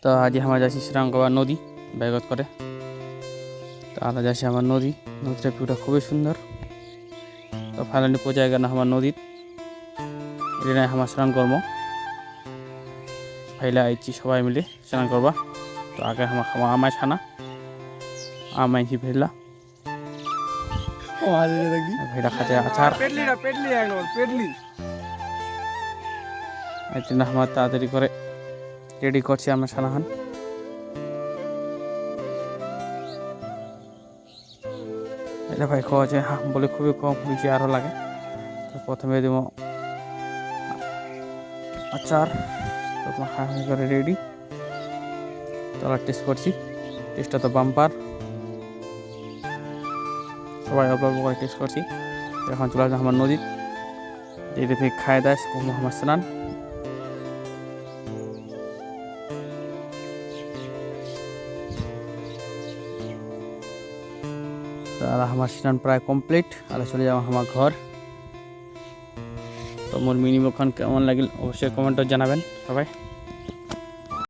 তো আজ আমার যাচ্ছি শ্রীরামগড় নদী ব্যাগত করে। তো আলাদা যাচ্ছি আমার নদীর ভিউটা খুবই সুন্দর। তো ফাইনালি পৌঁছে গেল আমার নদীত, এটা আমার স্নান কর্ম ফাইলে আইছি সবাই মিলে স্নান করবা। তো আগে আমার খাওয়া আমায় ছানা আমাইছি ফেললা ভেড়া খাতে আচার আমার তাড়াতাড়ি করে রেডি করছি আমার সানাহান। এটা ভাই খাওয়া আছে বলে খুবই কম বেশি আরও লাগে। তো প্রথমে দেবো আচার, তো করে রেডি। তো টেস্ট করছি, টেস্টটা তো বাম্পার, সবাই অল্প অল্প করে টেস্ট করছি। এখন চলে আসবে আমার নদী, এই থেকে খায় দায় আমার স্নান। আর আমার স্নান প্রায় কমপ্লিট, আর চলে যাবো আমার ঘর। তো মোর মিনিমক্ষণ কেমন লাগিল অবশ্যই কমেন্টে জানাবেন সবাই।